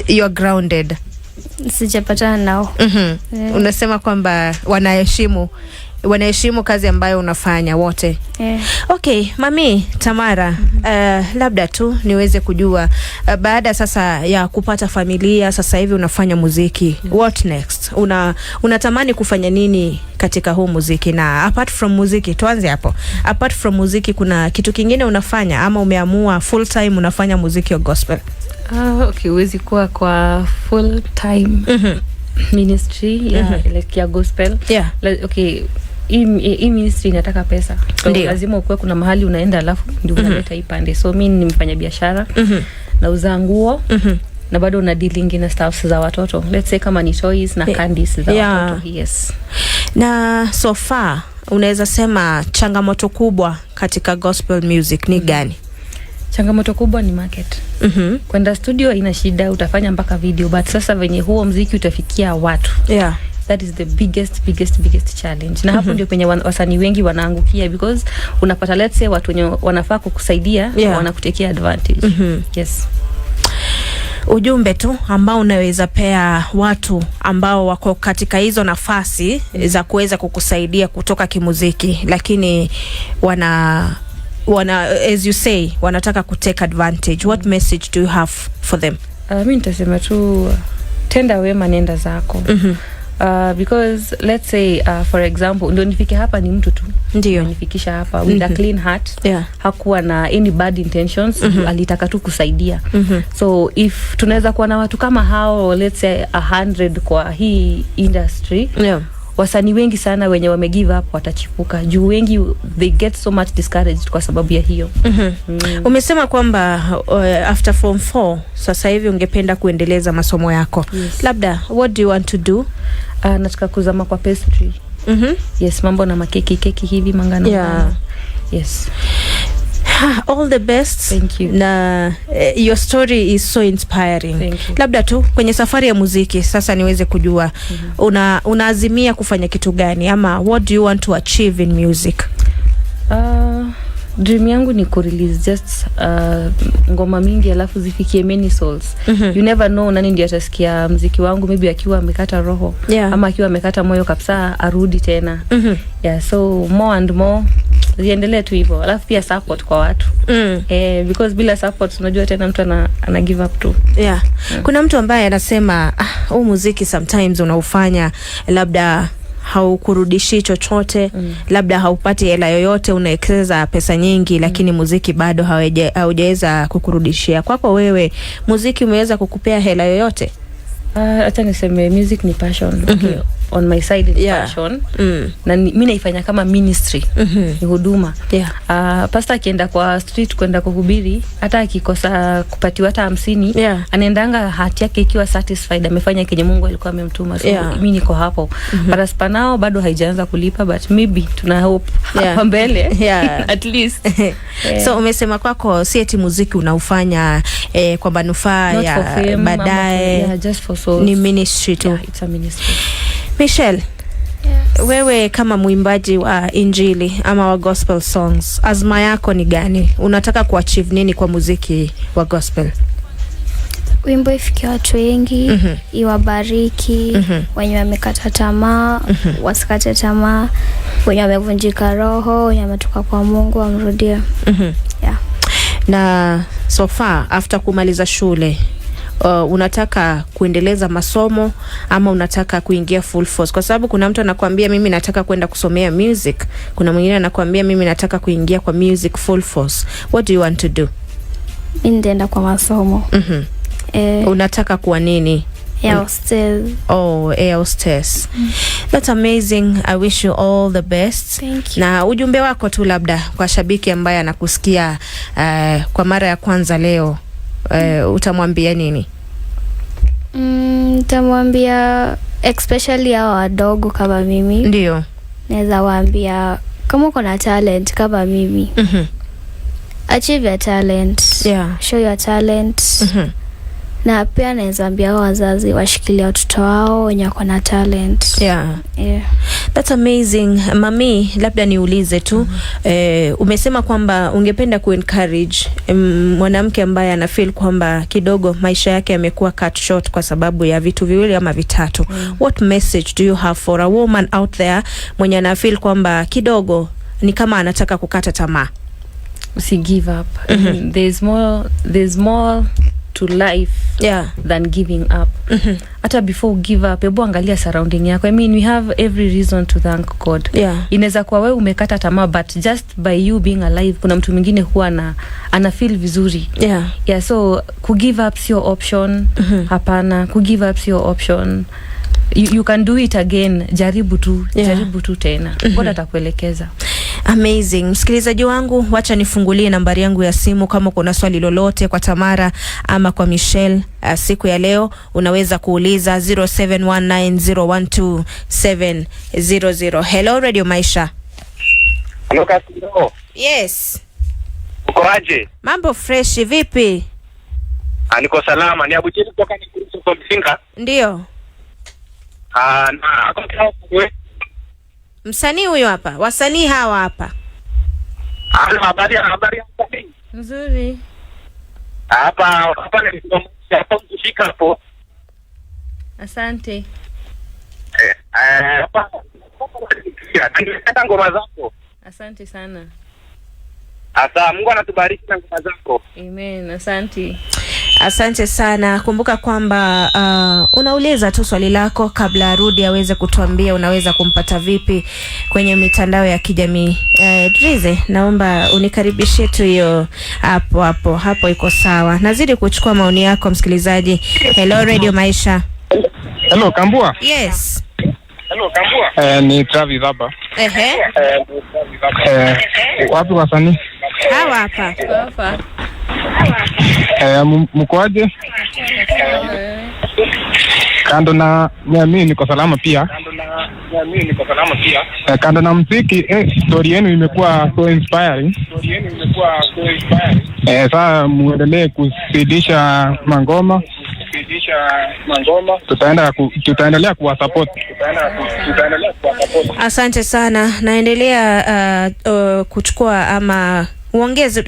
you are grounded? Sijapatana nao. Unasema kwamba wanaheshimu kazi ambayo unafanya wote. Okay, Mami Tamara, labda tu niweze kujua baada sasa ya kupata familia, sasa hivi unafanya muziki. What next? Unatamani kufanya nini katika huu muziki? Na apart from muziki, tuanze hapo. Apart from muziki kuna kitu kingine unafanya ama umeamua full time unafanya muziki wa gospel? Okay, uwezi kuwa kwa full time ministry ya gospel. Okay, hii ministry inataka pesa. So lazima ukuwe kuna mahali unaenda alafu ndio unaleta ipande. So mimi ni mfanya biashara, nauza nguo, na bado na dealing na stuffs za watoto. Let's say kama ni toys na candies za watoto. Yes. Na so far unaweza sema changamoto kubwa katika gospel music ni gani? Changamoto kubwa ni market. Kwenda studio ina shida, utafanya mpaka video, but sasa venye huo muziki utafikia watu. That is the biggest challenge. Na hapo ndio penye wasanii wengi wanaangukia, because unapata let's say watu wenye wanafaa kukusaidia wanakutekea advantage. Yes. Ujumbe tu ambao unaweza pea watu ambao wako katika hizo nafasi za kuweza kukusaidia kutoka kimuziki, lakini wana as you say wanataka kutake advantage. What message do you have for them? Mimi nitasema tu tenda wema, nenda zako. Because let's say for example ndio nifike hapa ni mtu tu ndio nifikisha hapa with a clean heart. Hakuwa na any bad intentions. Alitaka tu kusaidia. So if tunaweza kuwa na watu kama hao, let's say 100 kwa hii industry, wasanii wengi sana wenye wame give up watachipuka. Juu wengi they get so much discouraged kwa sababu ya hiyo. Umesema kwamba after form 4 sasa hivi ungependa kuendeleza masomo yako. Labda what do you want to do? Nataka kuzama kwa pastry. Yes, mambo na keki hivi mangano. Yes. All the best. Thank you. Na your story is so inspiring. Thank you. Labda tu kwenye safari ya muziki sasa niweze kujua unaazimia kufanya kitu gani, ama what do you want to achieve in music? Dream yangu ni ku-release just ngoma mingi alafu zifikie many souls. You never know nani ndiye atasikia muziki wangu, maybe akiwa amekata roho ama akiwa amekata moyo kabisa arudi tena. So more and more ziendelee tu hivyo. Alafu pia support kwa watu. Because bila support unajua tena mtu ana give up tu. Kuna mtu ambaye anasema huu muziki sometimes unaufanya labda haukurudishi chochote, labda haupati hela yoyote, unaekeza pesa nyingi lakini muziki bado haujaweza kukurudishia. Kwako wewe muziki umeweza kukupea hela yoyote? Acha niseme music ni passion. Okay. On my side is passion. Na mimi naifanya kama ministry. Ni huduma. Pastor akienda kwa street kwenda kuhubiri, hata akikosa kupatiwa hata 50, anaendanga hati yake ikiwa satisfied, amefanya kenye Mungu alikuwa amemtuma. So mimi niko hapo. Paraspa nao bado haijaanza kulipa, but maybe tuna hope hapa mbele. At least. So umesema kwako si eti muziki unaufanya kwa manufaa ya baadaye. Just for souls. Ni ministry tu. It's a ministry. Michelle, wewe kama muimbaji wa injili ama wa gospel songs, azma yako ni gani? Unataka kuachieve nini kwa muziki wa gospel? Wimbo ifikie watu wengi, iwabariki, wenye wamekata tamaa, wasikate tamaa, wenye wamevunjika roho, wenye wametoka kwa Mungu wamrudie. Na so far after kumaliza shule, unataka kuendeleza masomo ama unataka kuingia full force? Kwa sababu kuna mtu anakuambia mimi nataka kwenda kusomea music, kuna mwingine anakuambia mimi nataka kuingia kwa music full force. What do you want to do? Mimi nitaenda kwa masomo. Unataka kuwa nini? Air hostess. Air hostess. That's amazing. I wish you all the best. Thank you. Na ujumbe wako tu labda kwa shabiki ambaye anakusikia kwa mara ya kwanza leo, utamwambia nini? Nitamwambia especially hao wadogo kama mimi. Ndio. Naweza waambia kama uko na talent kama mimi, achieve your talent. Show your talent. Na pia naweza ambia wazazi washikilie watoto wao wenye wako na talent. That's amazing. Mami, labda niulize tu, umesema kwamba ungependa ku-encourage mwanamke ambaye ana feel kwamba kidogo maisha yake yamekuwa cut short kwa sababu ya vitu viwili ama vitatu. What message do you have for a woman out there mwenye ana feel kwamba kidogo ni kama anataka kukata tamaa? Usi give up. There's more to life than giving up. Hata before give up, hebu angalia surrounding yako. I mean, we have every reason to thank God. Inaweza kuwa wewe umekata tamaa, but just by you being alive, kuna mtu mwingine huwa ana feel vizuri. So ku give up sio option. Hapana, ku give up sio option. You can do it again. Jaribu tu tena. God atakuelekeza. Amazing. Msikilizaji wangu, wacha nifungulie nambari yangu ya simu kama kuna swali lolote kwa Tamara ama kwa Michelle siku ya leo, unaweza kuuliza 0719012700. Hello Radio Maisha. Hello Kasiro. Yes. Uko aje? Mambo fresh, vipi? Niko salama. Ni Abucheli kutoka Nikurusu kwa Msinga. Ndio. Na akotaka wewe. Msanii huyo hapa. Wasanii hawa hapa. Habari ya nzuri. Hapa ni hapa kufika hapo. Asante. Hapa ndio ngoma zako. Asante sana. Asa Mungu anatubariki na ngoma zako. Amen. Asante. Asante sana. Kumbuka kwamba unauliza tu swali lako kabla arudi aweze kutuambia unaweza kumpata vipi kwenye mitandao ya kijamii. Drize, naomba unikaribishie tu hiyo hapo iko sawa. Nazidi kuchukua maoni yako msikilizaji. Hello Radio Maisha. Hello Kambua. Yes. Hello Kambua. Ni Travis hapa. Wapi wasanii? Hawa hapa. Mkoaje? Kando na mimi niko salama pia. Kando na muziki, story yenu imekuwa so inspiring. Sasa muendelee kusidisha mangoma. Tutaendelea kuwasupport. Asante sana. Naendelea kuchukua ama uongeze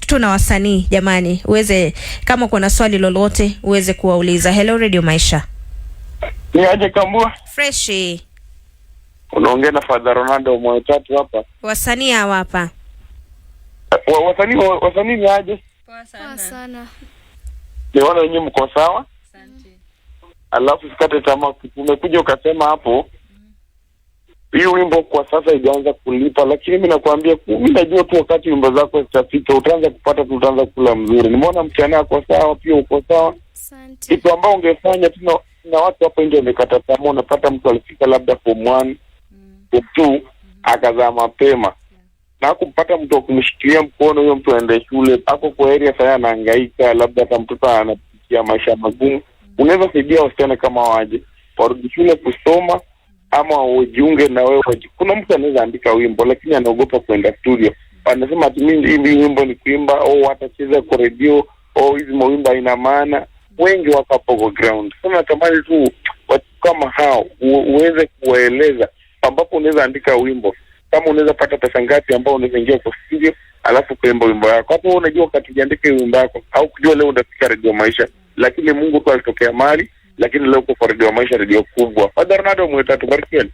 tu na wasanii jamani, uweze kama kuna swali lolote uweze kuwauliza. Hello Radio Maisha. Ni aje Kambua? Freshi. Unaongea na Father Ronaldo Mwetatu hapa. Wasanii hawa hapa. Wasanii ni aje? Poa sana. Niona wenyewe mko sawa? Asante. Alafu sikate tamaa, umekuja ukasema hapo hiyo wimbo kwa sasa haijaanza kulipa, lakini mimi nakwambia mimi najua tu wakati wimbo zako zitafika utaanza kula mzuri. Nimeona mchana wako sawa, pia uko sawa. Asante. Kitu ambao ungefanya tu na watu hapa nje wamekata tamaa, unapata mtu alifika labda form 1, form 2 akazaa mapema. Na kupata mtu kumshikilia mkono huyo mtu aende shule, hapo kwa area sana anahangaika, labda hata mtoto anapitia maisha magumu. Unaweza saidia wasichana kama waje warudi shule kusoma ama ujiunge na wewe. Kuna mtu anaweza andika wimbo lakini anaogopa kwenda studio. Anasema ati mimi hivi wimbo ni kuimba au atacheza kwa radio au hizi mawimbo ina maana. Wengi wako hapo kwa ground. Sasa natamani tu watu kama hao uweze kuwaeleza ambapo unaweza andika wimbo. Kama unaweza pata pesa ngapi ambao unaweza ingia kwa studio alafu kuimba wimbo wako. Hapo unajua wakati uandike wimbo wako au kujua leo utafika Radio Maisha. Lakini Mungu tu alitokea mali, lakini leo kwa Radio Maisha, radio kubwa. Father Ronaldo Mwetatu, barikieni.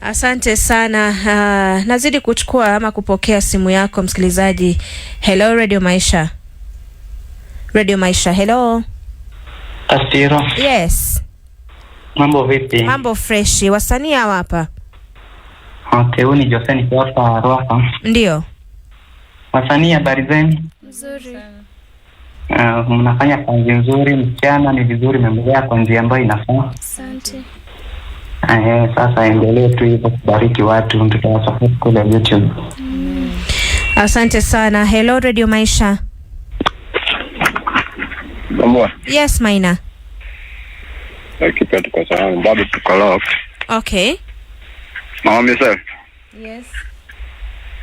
Asante sana. Nazidi kuchukua ama kupokea simu yako msikilizaji. Hello Radio Maisha. Radio Maisha, hello. Kasiro. Yes. Mambo vipi? Mambo freshi. Wasanii hawa hapa. Okay, huyu ni Jose kutoka Ruaka. Ndio. Wasanii habari zenu? Nzuri. Mnafanya kazi nzuri, msichana ni vizuri, mmeendelea kwa njia ambayo inafaa. Asante. Sasa endelee tu hivyo kubariki watu, tutawasupport kule YouTube. Asante sana. Hello Radio Maisha. Mambo. Yes, Maina. Kipi tuko sawa, bado tuko lock. Okay. Mama Michelle. Yes.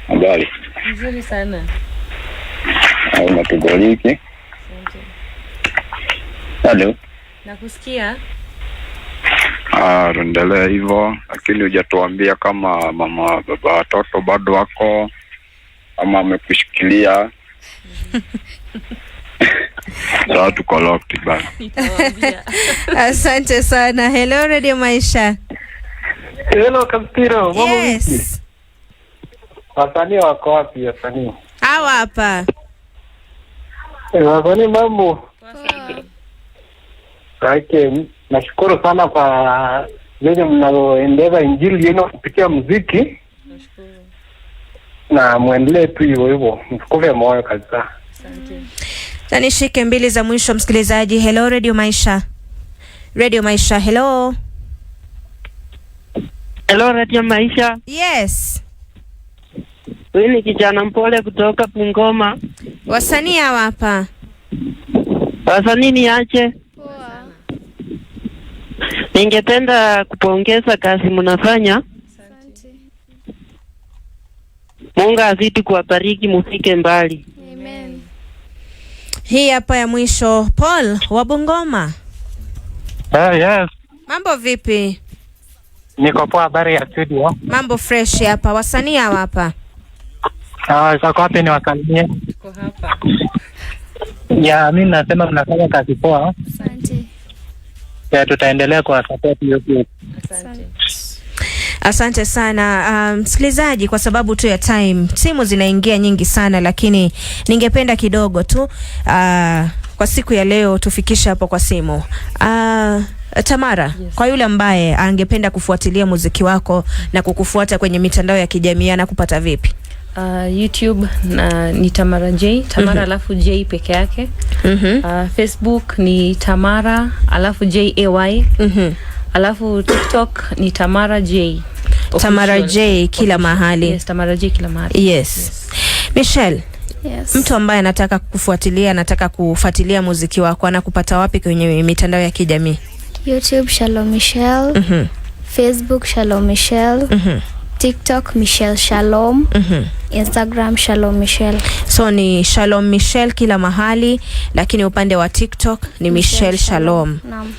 Habari. Nzuri sana. Unatubariki. Asante. Hello. Nakusikia. Endelea hivyo, lakini hujatuambia kama mama baba watoto bado wako ama amekushikilia. Sawa, tuko locked bana. Asante sana. Hello Radio Maisha. Hello Kampiro. Yes. Wasanii wako wapi wasanii? Hawa hapa. Wasanii mambo. Okay, nashukuru sana kwa vile mnaoendeza injili yenu kupitia muziki. Na muendelee tu hivyo, msikufe moyo kabisa. Na nishike mbili za mwisho msikilizaji. Hello Radio Maisha. Radio Maisha, hello. Hello Radio Maisha. Yes. Wewe ni kijana mpole kutoka Bungoma. Wasanii hawa hapa. Wasanii ni aje? Poa. Ningependa kupongeza kazi mnafanya. Asante. Mungu azidi kuwabariki mufike mbali. Amen. Hii hapa ya mwisho, Paul wa Bungoma. Yes. Mambo vipi? Niko poa, habari ya studio. Mambo fresh hapa. Wasanii hawa hapa. Sasa wapi ni wasalimie? Niko hapa. Ya, mimi nasema mnafanya kazi poa. Asante. Ya, tutaendelea kwa support YouTube. Asante. Asante sana msikilizaji, kwa sababu tu ya time, simu zinaingia nyingi sana, lakini ningependa kidogo tu kwa siku ya leo tufikisha hapo kwa simu. Tamara, yes. Kwa yule ambaye angependa kufuatilia muziki wako na kukufuata kwenye mitandao ya kijamii anakupata vipi? YouTube ni Tamara J, Tamara alafu J peke yake. Facebook ni Tamara alafu JAY. Alafu TikTok ni Tamara J. Tamara J kila mahali. Yes, Tamara J kila mahali. Yes. Michelle. Yes. Mtu ambaye anataka kukufuatilia, anataka kufuatilia muziki wako, anakupata wapi kwenye mitandao ya kijamii? YouTube Shalom Michelle. Facebook Shalom Michelle. TikTok Michelle Shalom. Instagram Shalom Michelle. So ni Shalom Michelle kila mahali, lakini upande wa TikTok ni Michelle Shalom. Naam.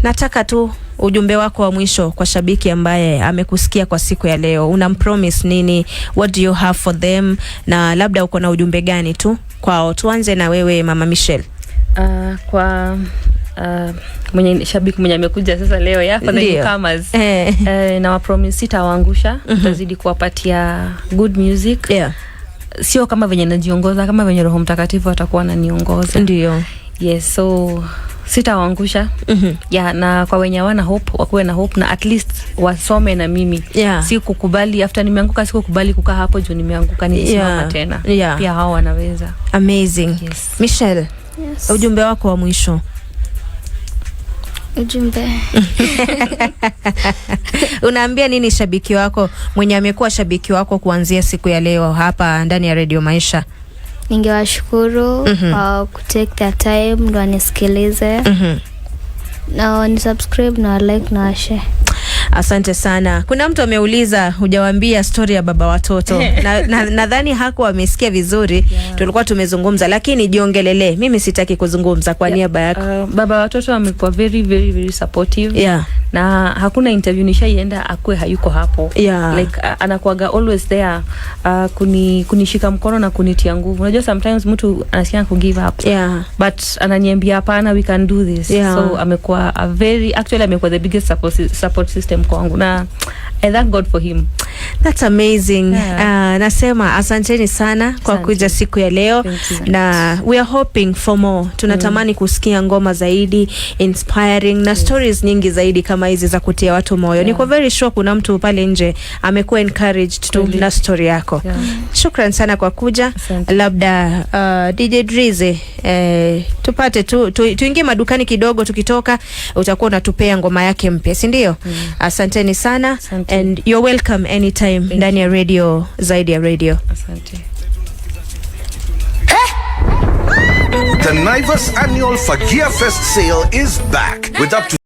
Nataka tu ujumbe wako wa mwisho kwa shabiki ambaye amekusikia kwa siku ya leo. Unampromise nini? What do you have for them? Na labda uko na ujumbe gani tu kwao? Tuanze na wewe Mama Michelle. Kwa mwenye shabiki mwenye amekuja sasa leo ya for the newcomers, na wa promise sitawaangusha. Tutazidi kuwapatia good music. Sio kama venye najiongoza, kama venye Roho Mtakatifu atakuwa ananiongoza. Ndio. Yes, so sitawaangusha. Na kwa wenye wana hope, wakuwe na hope na at least wasome na mimi. Si kukubali after nimeanguka, si kukubali kukaa hapo juu nimeanguka, nisimama tena. Pia hao wanaweza. Amazing. Yes. Michelle, yes. Ujumbe wako wa mwisho. Ujumbe. Unaambia nini shabiki wako mwenye amekuwa shabiki wako kuanzia siku ya leo hapa ndani ya Radio Maisha? Ningewashukuru kwa kutake their time ndo anisikilize. Na ni subscribe na like na share. Asante sana. Kuna mtu ameuliza hujawaambia story ya baba watoto. Nadhani hakuwa amesikia vizuri. Tulikuwa tumezungumza, lakini jiongelele. Mimi sitaki kuzungumza kwa niaba yako. Baba watoto amekuwa very very very supportive. Na hakuna interview nishaienda akue hayuko hapo. Like anakuaga always there, kunishika mkono na kunitia nguvu. Unajua sometimes mtu anasikia ku give up. But ananiambia hapana, we can do this. So amekuwa actually amekuwa the biggest support system kwangu, na I thank God for him. That's amazing. Nasema asanteni sana kwa kuja siku ya leo, na we are hoping for more. Tunatamani kusikia ngoma zaidi inspiring na stories nyingi zaidi kama hizi za kutia watu moyo. Niko very sure kuna mtu pale nje amekuwa encouraged tu na story yako. Shukran sana kwa kuja. Labda DJ Drize tupate tuingie madukani kidogo, tukitoka utakuwa unatupea ngoma yake mpya, si ndio? Asanteni sana. And you're welcome anytime ndani ya radio, zaidi ya radio. Asante. The Naivas annual Fagia Fest sale is back with up to